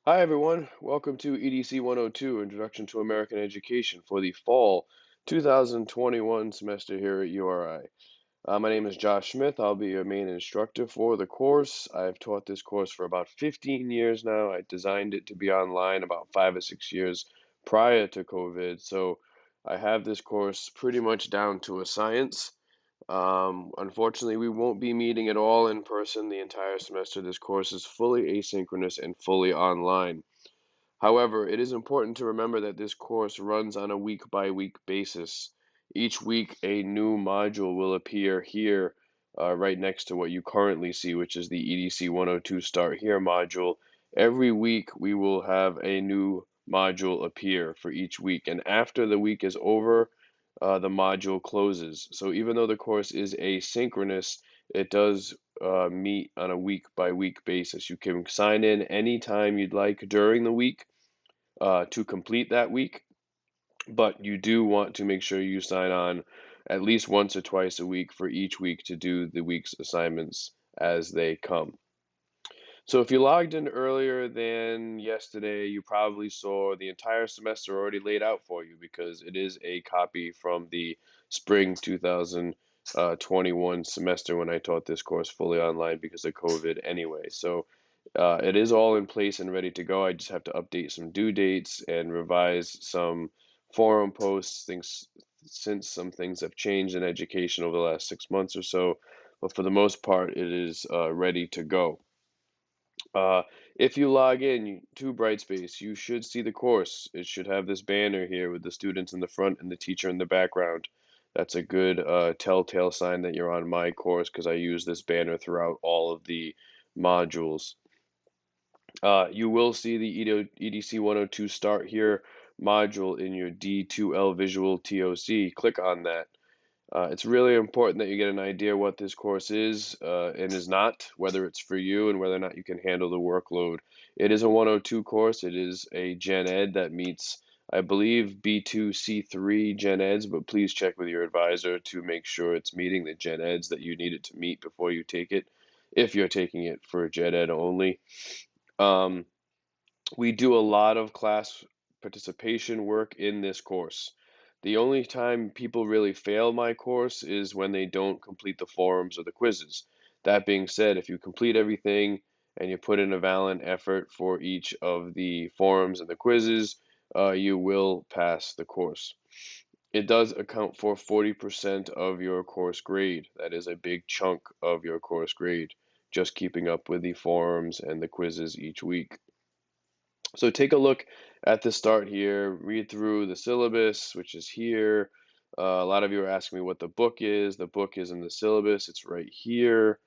Hi, everyone. Welcome to EDC 102, Introduction to American Education for the fall 2021 semester here at URI. My name is Josh Smith. I'll be your main instructor for the course. I've taught this course for about 15 years now. I designed it to be online about 5 or 6 years prior to COVID, so I have this course pretty much down to a science. Unfortunately, we won't be meeting at all in person the entire semester. This course is fully asynchronous and fully online. However, it is important to remember that this course runs on a week-by-week basis. Each week, a new module will appear here, right next to what you currently see, which is the EDC 102 Start Here module. Every week, we will have a new module appear for each week, and after the week is over, the module closes. So even though the course is asynchronous, it does meet on a week-by-week basis. You can sign in anytime you'd like during the week to complete that week, but you do want to make sure you sign on at least once or twice a week for each week to do the week's assignments as they come. So if you logged in earlier than yesterday, you probably saw the entire semester already laid out for you because it is a copy from the spring 2021 semester when I taught this course fully online because of COVID anyway. So it is all in place and ready to go. I just have to update some due dates and revise some forum posts, things since some things have changed in education over the last 6 months or so. But for the most part, it is ready to go. If you log in to Brightspace, you should see the course. It should have this banner here with the students in the front and the teacher in the background. That's a good telltale sign that you're on my course because I use this banner throughout all of the modules. You will see the EDC 102 Start Here module in your D2L Visual TOC. Click on that. It's really important that you get an idea what this course is and is not, whether it's for you and whether or not you can handle the workload. It is a 102 course. It is a Gen Ed that meets, I believe, B2, C3 Gen Eds, but please check with your advisor to make sure it's meeting the Gen Eds that you need it to meet before you take it, if you're taking it for Gen Ed only. Um, we do a lot of class participation work in this course. The only time people really fail my course is when they don't complete the forums or the quizzes. That being said, if you complete everything and you put in a valiant effort for each of the forums and the quizzes, you will pass the course. It does account for 40% of your course grade. That is a big chunk of your course grade, just keeping up with the forums and the quizzes each week. So take a look at the start here, read through the syllabus, which is here. A lot of you are asking me what the book is. The book is in the syllabus. It's right here.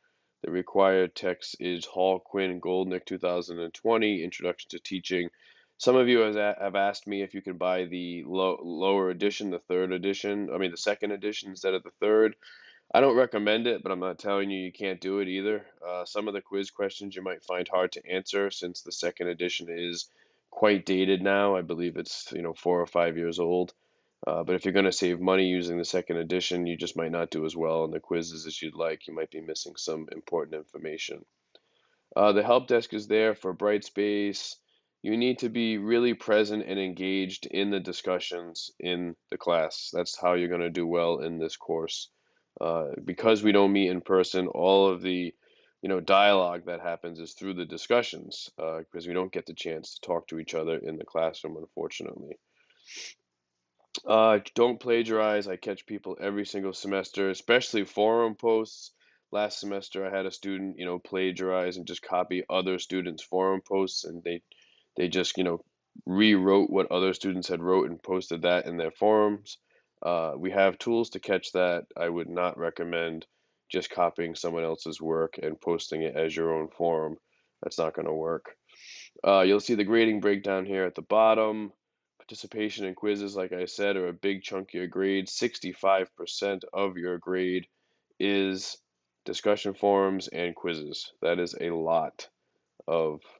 The required text is Hall, Quinn, Goldnick, 2020, Introduction to Teaching. Some of you have asked me if you could buy the lower edition, the second edition instead of the third. I don't recommend it, but I'm not telling you you can't do it either. Some of the quiz questions you might find hard to answer since the second edition is quite dated now. I believe it's 4 or 5 years old. But if you're going to save money using the second edition, you just might not do as well in the quizzes as you'd like. You might be missing some important information. The help desk is there for Brightspace. You need to be really present and engaged in the discussions in the class. That's how you're going to do well in this course. Because we don't meet in person, all of the dialogue that happens is through the discussions because we don't get the chance to talk to each other in the classroom, unfortunately. Don't plagiarize. I catch people every single semester, especially forum posts. Last semester, I had a student, plagiarize and just copy other students' forum posts, and they just, rewrote what other students had wrote and posted that in their forums. We have tools to catch that. I would not recommend just copying someone else's work and posting it as your own forum. That's not going to work. You'll see the grading breakdown here at the bottom. Participation in quizzes, like I said, are a big chunk of your grade. 65% of your grade is discussion forums and quizzes. That is a lot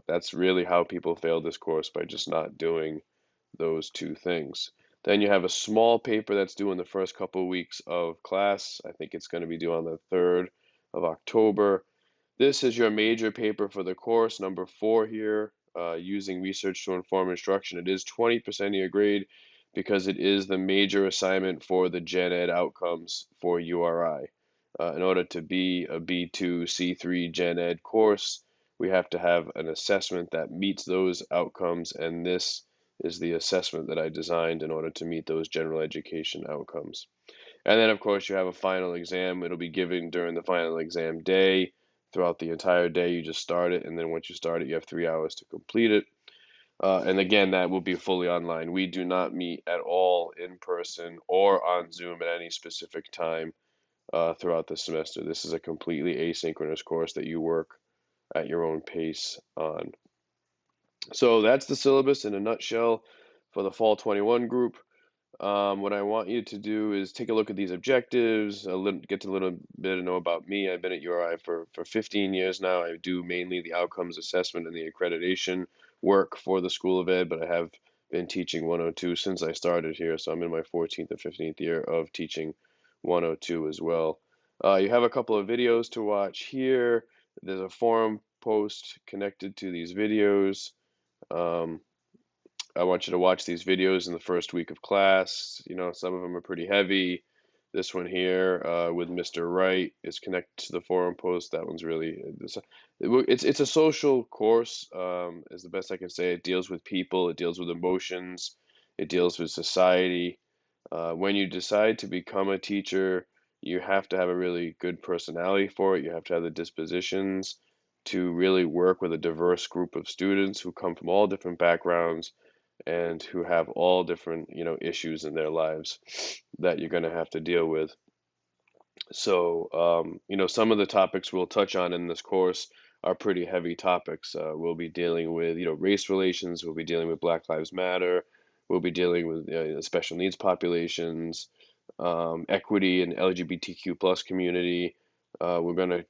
that's really how people fail this course, by just not doing those two things. Then you have a small paper that's due in the first couple of weeks of class. I think it's going to be due on the 3rd of October. This is your major paper for the course, number 4 here. using research to inform instruction. It is 20% of your grade because it is the major assignment for the Gen Ed outcomes for URI. In order to be a B2, C3 Gen Ed course, we have to have an assessment that meets those outcomes, and this is the assessment that I designed in order to meet those general education outcomes. And then, of course, you have a final exam. It'll be given during the final exam day. Throughout the entire day, you just start it, and then once you start it, you have 3 hours to complete it. And again, that will be fully online. We do not meet at all in person or on Zoom at any specific time throughout the semester. This is a completely asynchronous course that you work at your own pace on. So that's the syllabus in a nutshell for the Fall 21 group. What I want you to do is take a look at these objectives, get to a little bit and know about me. I've been at URI for 15 years now. I do mainly the outcomes assessment and the accreditation work for the School of Ed, but I have been teaching 102 since I started here, so I'm in my 14th or 15th year of teaching 102 as well. You have a couple of videos to watch here. There's a forum post connected to these videos. Um, I want you to watch these videos in the first week of class. You know, some of them are pretty heavy. This one here with Mr. Wright is connected to the forum post. That one's really it's a social course, is the best I can say. It deals with people, it deals with emotions, it deals with society. When you decide to become a teacher, you have to have a really good personality for it. You have to have the dispositions to really work with a diverse group of students who come from all different backgrounds and who have all different, issues in their lives that you're going to have to deal with. So, some of the topics we'll touch on in this course are pretty heavy topics. We'll be dealing with, race relations. We'll be dealing with Black Lives Matter. We'll be dealing with special needs populations, equity and LGBTQ plus community. We're going to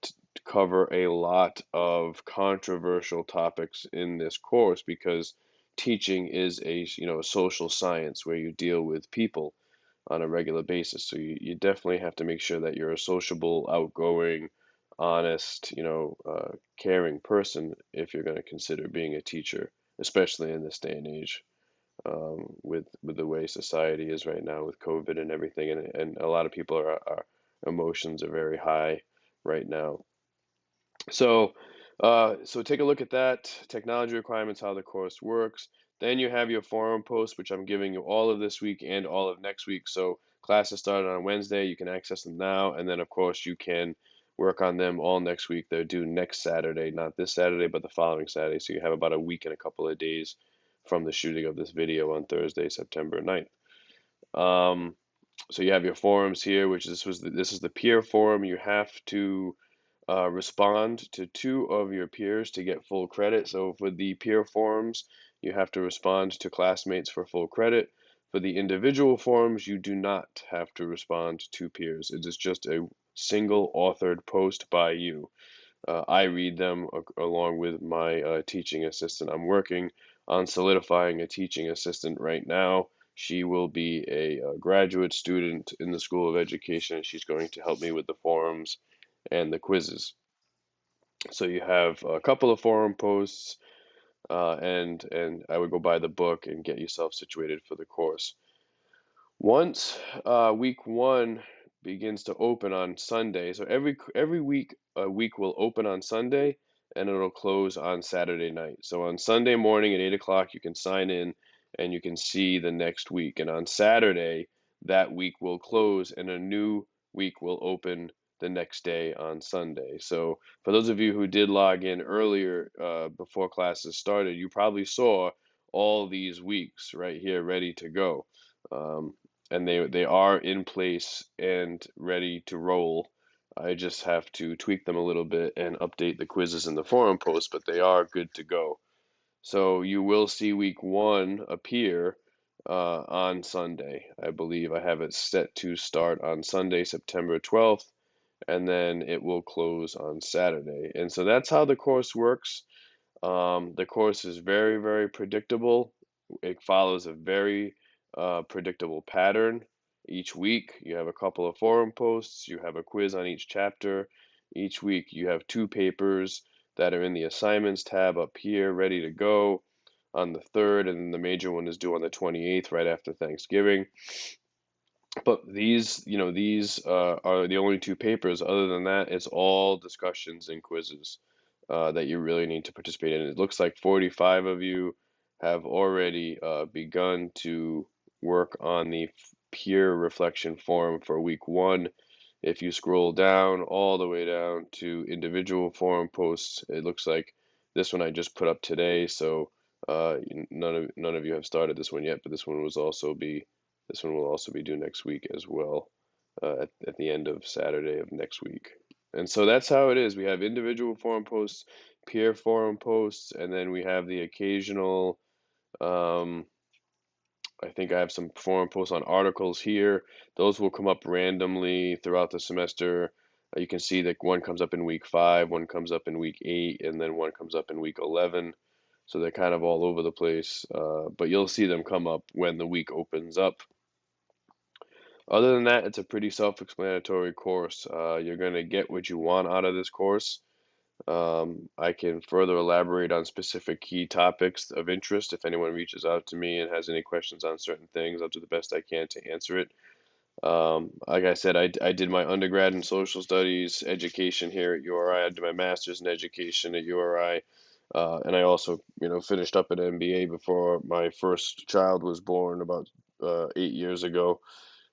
cover a lot of controversial topics in this course because teaching is a social science where you deal with people on a regular basis. So you definitely have to make sure that you're a sociable, outgoing, honest, caring person if you're going to consider being a teacher, especially in this day and age, with the way society is right now with COVID and everything, and a lot of people are emotions are very high right now. So take a look at that, technology requirements, how the course works. Then you have your forum posts, which I'm giving you all of this week and all of next week. So classes started on Wednesday. You can access them now. And then, of course, you can work on them all next week. They're due next Saturday, not this Saturday, but the following Saturday. So you have about a week and a couple of days from the shooting of this video on Thursday, September 9th. So you have your forums here, which this is the peer forum. You have to respond to two of your peers to get full credit. So for the peer forums, you have to respond to classmates for full credit. For the individual forums, you do not have to respond to peers. It is just a single authored post by you. I read them along with my teaching assistant. I'm working on solidifying a teaching assistant right now. She will be a graduate student in the School of Education, and she's going to help me with the forums and the quizzes. So you have a couple of forum posts, and I would go buy the book and get yourself situated for the course. Once week one begins to open on Sunday, so every week a week will open on Sunday and it'll close on Saturday night. So on Sunday morning at 8 o'clock, you can sign in and you can see the next week. And on Saturday, that week will close and a new week will open the next day on Sunday. So for those of you who did log in earlier before classes started, you probably saw all these weeks right here ready to go. And they are in place and ready to roll. I just have to tweak them a little bit and update the quizzes in the forum post, but they are good to go. So you will see week one appear on Sunday. I believe I have it set to start on Sunday, September 12th, and then it will close on Saturday. And so that's how the course works. The course is very, very predictable. It follows a very predictable pattern. Each week, you have a couple of forum posts, you have a quiz on each chapter. Each week, you have two papers. that are in the assignments tab up here, ready to go on the 3rd, and then the major one is due on the 28th, right after Thanksgiving. But these are the only two papers. Other than that, it's all discussions and quizzes that you really need to participate in. It looks like 45 of you have already begun to work on the peer reflection forum for week 1. If you scroll down all the way down to individual forum posts, it looks like this one I just put up today. So none of you have started this one yet, but this one will also be due next week as well, at the end of Saturday of next week. And so that's how it is. We have individual forum posts, peer forum posts, and then we have the occasional, um, I think I have some forum posts on articles here. Those will come up randomly throughout the semester. You can see that one comes up in week 5, one comes up in week 8, and then one comes up in week 11. So they're kind of all over the place, but you'll see them come up when the week opens up. Other than that, it's a pretty self-explanatory course. You're going to get what you want out of this course. I can further elaborate on specific key topics of interest. If anyone reaches out to me and has any questions on certain things, I'll do the best I can to answer it. Like I said, I did my undergrad in social studies education here at URI. I did my master's in education at URI. And I also, finished up an MBA before my first child was born about 8 years ago,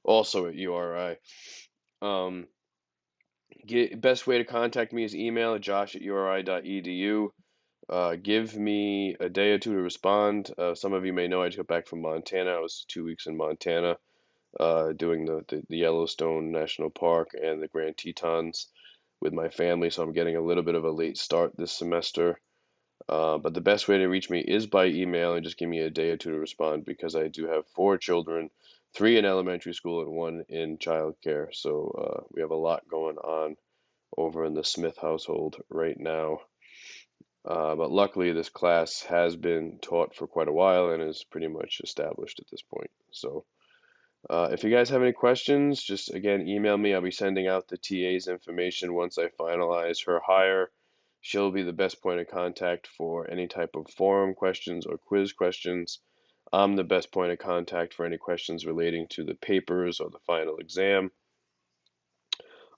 also at URI. Um, Best way to contact me is email at josh@uri.edu. Give me a day or two to respond. Some of you may know I just got back from Montana. I was 2 weeks in Montana, doing the Yellowstone National Park and the Grand Tetons with my family, so I'm getting a little bit of a late start this semester. But the best way to reach me is by email, and just give me a day or two to respond, because I do have 4 children, 3 in elementary school and 1 in childcare. So we have a lot going on over in the Smith household right now. But luckily, this class has been taught for quite a while and is pretty much established at this point. So if you guys have any questions, just again email me. I'll be sending out the TA's information once I finalize her hire. She'll be the best point of contact for any type of forum questions or quiz questions. I'm the best point of contact for any questions relating to the papers or the final exam.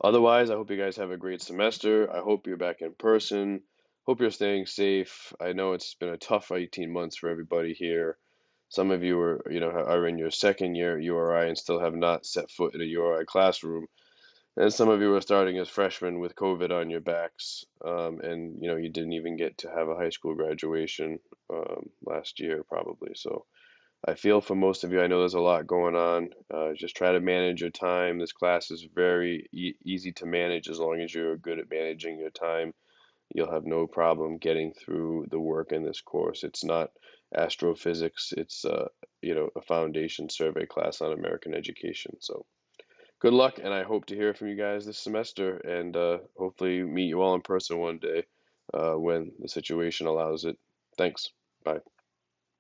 Otherwise, I hope you guys have a great semester. I hope you're back in person. Hope you're staying safe. I know it's been a tough 18 months for everybody here. Some of you are in your second year at URI and still have not set foot in a URI classroom. And some of you are starting as freshmen with COVID on your backs, and you didn't even get to have a high school graduation last year probably. So I feel for most of you. I know there's a lot going on. Just try to manage your time. This class is very easy to manage as long as you're good at managing your time. You'll have no problem getting through the work in this course. It's not astrophysics. It's a foundation survey class on American education. So good luck, and I hope to hear from you guys this semester, and hopefully meet you all in person one day when the situation allows it. Thanks. Bye.